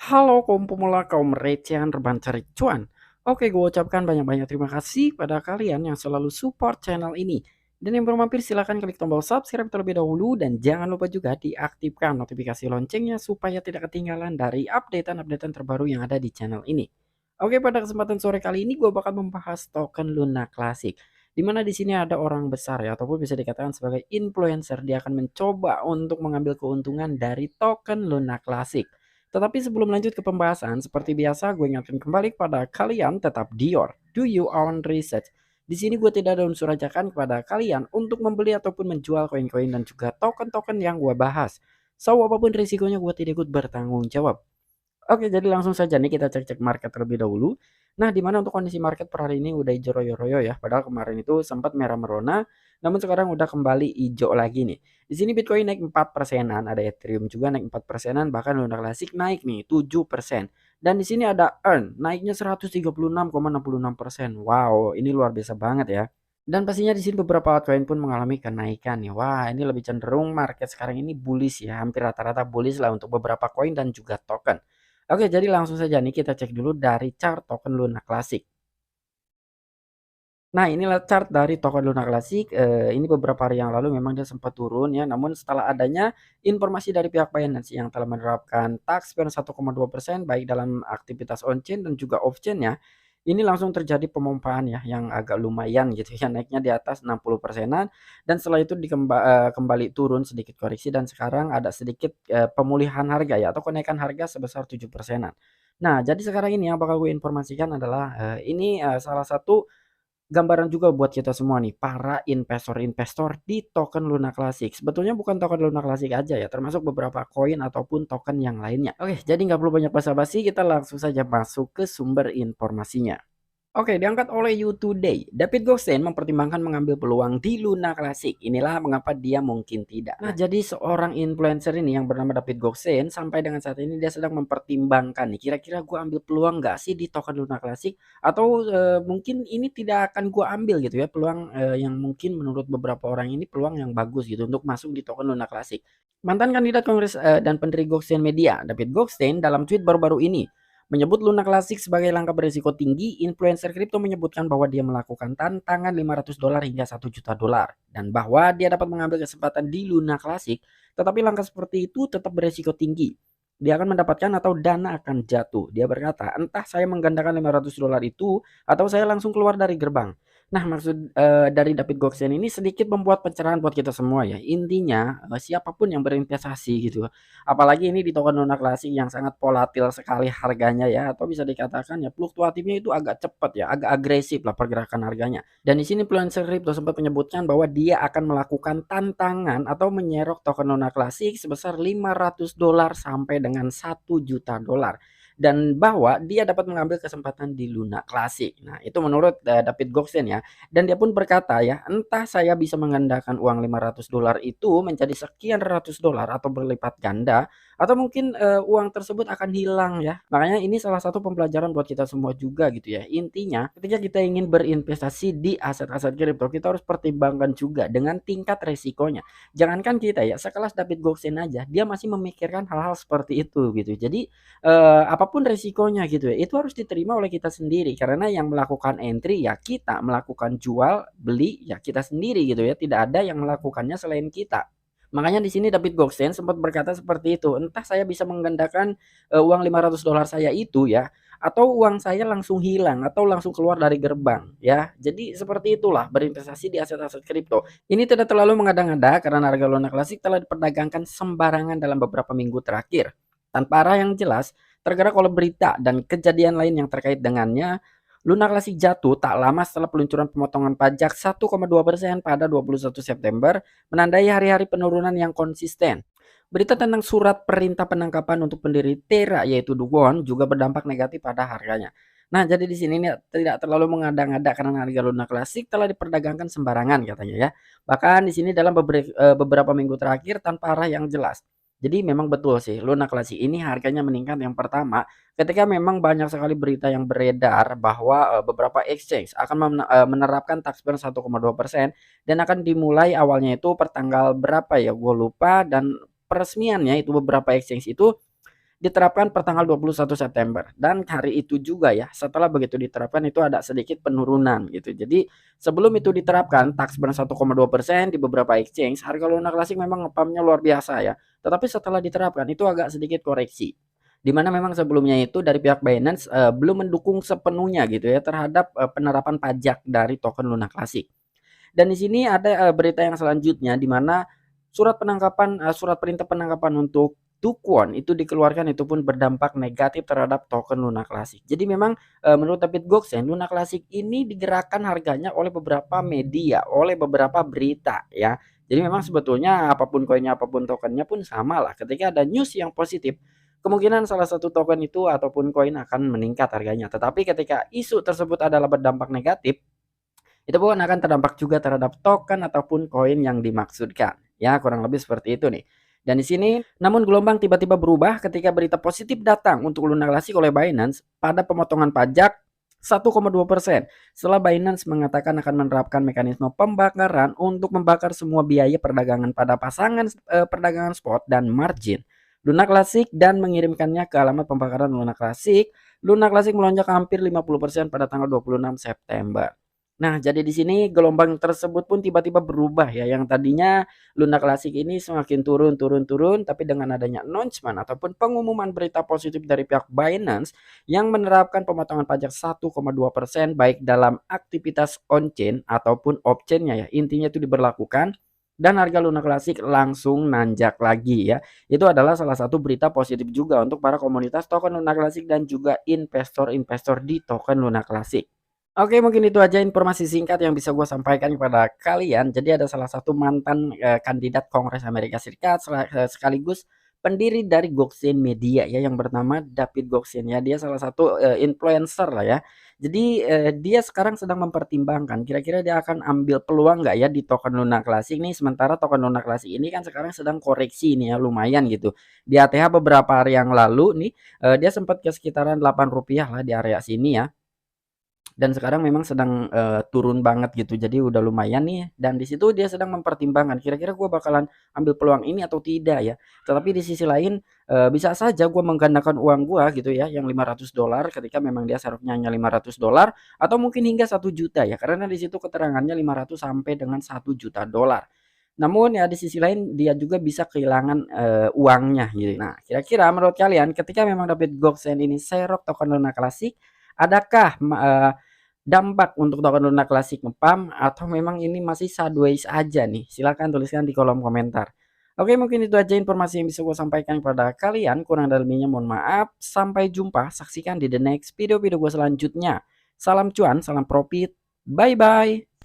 Halo kaum pemula, kaum recehan rebahan cari cuan. Oke, gue ucapkan banyak-banyak terima kasih pada kalian yang selalu support channel ini. Dan yang belum mampir silahkan klik tombol subscribe terlebih dahulu dan jangan lupa juga diaktifkan notifikasi loncengnya supaya tidak ketinggalan dari updatean-updatean terbaru yang ada di channel ini. Oke, pada kesempatan sore kali ini gue bakal membahas token Luna Classic. Dimana di sini ada orang besar ya, ataupun bisa dikatakan sebagai influencer. Dia akan mencoba untuk mengambil keuntungan dari token Luna Classic. Tetapi sebelum lanjut ke pembahasan, seperti biasa gue ingatkan kembali kepada kalian tetap Dior, do your own research. Di sini gue tidak ada unsur ajakan kepada kalian untuk membeli ataupun menjual koin-koin dan juga token-token yang gue bahas. So, apapun risikonya gue tidak ikut bertanggung jawab. Oke, jadi langsung saja nih kita cek-cek market terlebih dahulu. Nah, di mana untuk kondisi market per hari ini udah hijau royo-royo ya. Padahal kemarin itu sempat merah merona, namun sekarang udah kembali hijau lagi nih. Di sini Bitcoin naik 4 persenan, ada Ethereum juga naik 4 persenan, bahkan Luna Classic naik nih 7%. Dan di sini ada Earn naiknya 136,66%. Wow, ini luar biasa banget ya. Dan pastinya di sini beberapa altcoin pun mengalami kenaikan nih. Wah, ini lebih cenderung market sekarang ini bullish ya, hampir rata-rata bullish lah untuk beberapa koin dan juga token. Oke, jadi langsung saja nih kita cek dulu dari chart token Luna Classic. Nah, inilah chart dari token Luna Classic. Ini beberapa hari yang lalu memang dia sempat turun ya, namun setelah adanya informasi dari pihak Binance yang telah menerapkan tax per 1,2% baik dalam aktivitas on chain dan juga off chain ya. Ini langsung terjadi pemompaan ya yang agak lumayan gitu ya, naiknya di atas 60 persenan dan setelah itu kembali turun sedikit koreksi dan sekarang ada sedikit pemulihan harga ya atau kenaikan harga sebesar 7 persenan. Nah, jadi sekarang ini yang bakal gue informasikan adalah ini salah satu gambaran juga buat kita semua nih, para investor-investor di token Luna Classic. Sebetulnya bukan token Luna Classic aja ya, termasuk beberapa koin ataupun token yang lainnya. Oke, jadi nggak perlu banyak basa-basi, kita langsung saja masuk ke sumber informasinya. Oke, diangkat oleh You Today. David Gosen mempertimbangkan mengambil peluang di Luna Classic. Inilah mengapa dia mungkin tidak. Nah, jadi seorang influencer ini yang bernama David Gosen sampai dengan saat ini dia sedang mempertimbangkan nih, kira-kira gue ambil peluang nggak sih di token Luna Classic atau mungkin ini tidak akan gue ambil gitu ya peluang yang mungkin menurut beberapa orang ini peluang yang bagus gitu untuk masuk di token Luna Classic. Mantan kandidat Kongres dan pendiri Gosen Media, David Goldstein dalam tweet baru-baru ini menyebut Luna Classic sebagai langkah berisiko tinggi. Influencer kripto menyebutkan bahwa dia melakukan tantangan $500 hingga $1 juta dan bahwa dia dapat mengambil kesempatan di Luna Classic, tetapi langkah seperti itu tetap berisiko tinggi. Dia akan mendapatkan atau dana akan jatuh. Dia berkata, entah saya menggandakan $500 itu atau saya langsung keluar dari gerbang. Nah, maksud dari David Goldstein ini sedikit membuat pencerahan buat kita semua ya. Intinya siapapun yang berinvestasi gitu, apalagi ini di token Luna Classic yang sangat volatil sekali harganya ya, atau bisa dikatakan ya fluktuatifnya itu agak cepat ya, agak agresif lah pergerakan harganya. Dan di sini influencer crypto sempat menyebutkan bahwa dia akan melakukan tantangan atau menyerok token Luna Classic sebesar $500 sampai dengan $1 juta dan bahwa dia dapat mengambil kesempatan di Luna Classic. Nah, itu menurut David Goldstein ya. Dan dia pun berkata ya, entah saya bisa menggandakan uang $500 itu menjadi sekian ratus dolar atau berlipat ganda atau mungkin uang tersebut akan hilang ya. Makanya ini salah satu pembelajaran buat kita semua juga gitu ya. Intinya ketika kita ingin berinvestasi di aset-aset kripto, kita harus pertimbangkan juga dengan tingkat resikonya. Jangankan kita ya, sekelas David Goldstein aja, dia masih memikirkan hal-hal seperti itu gitu. Jadi apapun resikonya gitu ya, itu harus diterima oleh kita sendiri karena yang melakukan entry ya kita, melakukan jual beli ya kita sendiri gitu ya, tidak ada yang melakukannya selain kita. Makanya di sini David Goldstein sempat berkata seperti itu, entah saya bisa menggandakan uang $500 saya itu ya, atau uang saya langsung hilang atau langsung keluar dari gerbang ya. Jadi seperti itulah berinvestasi di aset-aset kripto. Ini tidak terlalu mengada-ngada karena harga Luna Classic telah diperdagangkan sembarangan dalam beberapa minggu terakhir. Tanpa arah yang jelas, tergerak oleh berita dan kejadian lain yang terkait dengannya, Luna Classic jatuh tak lama setelah peluncuran pemotongan pajak 1,2% pada 21 September, menandai hari-hari penurunan yang konsisten. Berita tentang surat perintah penangkapan untuk pendiri Terra yaitu Duwon juga berdampak negatif pada harganya. Nah, jadi di sini ini tidak terlalu mengada-ngada karena harga Luna Classic telah diperdagangkan sembarangan katanya ya. Bahkan di sini dalam beberapa minggu terakhir tanpa arah yang jelas. Jadi memang betul sih Luna Classic ini harganya meningkat yang pertama ketika memang banyak sekali berita yang beredar bahwa beberapa exchange akan menerapkan tax ban 1,2% dan akan dimulai awalnya itu pertanggal berapa ya gue lupa dan peresmiannya itu beberapa exchange itu diterapkan per tanggal 21 September dan hari itu juga ya, setelah begitu diterapkan itu ada sedikit penurunan gitu. Jadi sebelum itu diterapkan tax burn 1,2% di beberapa exchange, harga Luna Classic memang ngepam-nya luar biasa ya. Tetapi setelah diterapkan itu agak sedikit koreksi. Di mana memang sebelumnya itu dari pihak Binance belum mendukung sepenuhnya gitu ya terhadap penerapan pajak dari token Luna Classic. Dan di sini ada berita yang selanjutnya di mana surat perintah penangkapan untuk Dukwon itu dikeluarkan, itu pun berdampak negatif terhadap token Luna Classic. Jadi memang menurut David Goldstein, Luna Classic ini digerakkan harganya oleh beberapa media, oleh beberapa berita ya. Jadi memang sebetulnya apapun koinnya, apapun tokennya pun sama lah. Ketika ada news yang positif, kemungkinan salah satu token itu ataupun koin akan meningkat harganya. Tetapi ketika isu tersebut adalah berdampak negatif, itu pun akan terdampak juga terhadap token ataupun koin yang dimaksudkan. Ya, kurang lebih seperti itu nih. Dan di sini, namun gelombang tiba-tiba berubah ketika berita positif datang untuk Luna Classic oleh Binance pada pemotongan pajak 1,2% setelah Binance mengatakan akan menerapkan mekanisme pembakaran untuk membakar semua biaya perdagangan pada pasangan perdagangan spot dan margin Luna Classic dan mengirimkannya ke alamat pembakaran Luna Classic. Luna Classic melonjak hampir 50% pada tanggal 26 September. Nah, jadi di sini gelombang tersebut pun tiba-tiba berubah ya, yang tadinya Luna Classic ini semakin turun turun turun, tapi dengan adanya announcement ataupun pengumuman berita positif dari pihak Binance yang menerapkan pemotongan pajak 1,2% baik dalam aktivitas on-chain ataupun off-chain-nya ya. Intinya itu diberlakukan dan harga Luna Classic langsung nanjak lagi ya. Itu adalah salah satu berita positif juga untuk para komunitas token Luna Classic dan juga investor-investor di token Luna Classic. Oke, mungkin itu aja informasi singkat yang bisa gue sampaikan kepada kalian. Jadi ada salah satu mantan kandidat Kongres Amerika Serikat sekaligus pendiri dari Goxin Media ya yang bernama David Goxin ya. Dia salah satu influencer lah ya. Jadi dia sekarang sedang mempertimbangkan kira-kira dia akan ambil peluang nggak ya di token Luna Classic nih. Sementara token Luna Classic ini kan sekarang sedang koreksi nih ya lumayan gitu. Di ATH beberapa hari yang lalu nih dia sempat ke sekitaran Rp8 lah di area sini ya. Dan sekarang memang sedang turun banget gitu. Jadi udah lumayan nih dan di situ dia sedang mempertimbangkan kira-kira gue bakalan ambil peluang ini atau tidak ya. Tetapi di sisi lain bisa saja gue menggandakan uang gue gitu ya yang $500 ketika memang dia serapnya hanya $500 atau mungkin hingga 1 juta ya. Karena di situ keterangannya 500 sampai dengan 1 juta dolar. Namun ya di sisi lain dia juga bisa kehilangan uangnya gitu. Nah, kira-kira menurut kalian ketika memang David Goldstein ini serok token Luna Classic, adakah dampak untuk token Luna Classic ngepam atau memang ini masih sideways aja nih? Silahkan tuliskan di kolom komentar. Oke, mungkin itu aja informasi yang bisa gue sampaikan kepada kalian. Kurang dan lebihnya mohon maaf. Sampai jumpa. Saksikan di the next video-video gue selanjutnya. Salam cuan, salam profit. Bye-bye.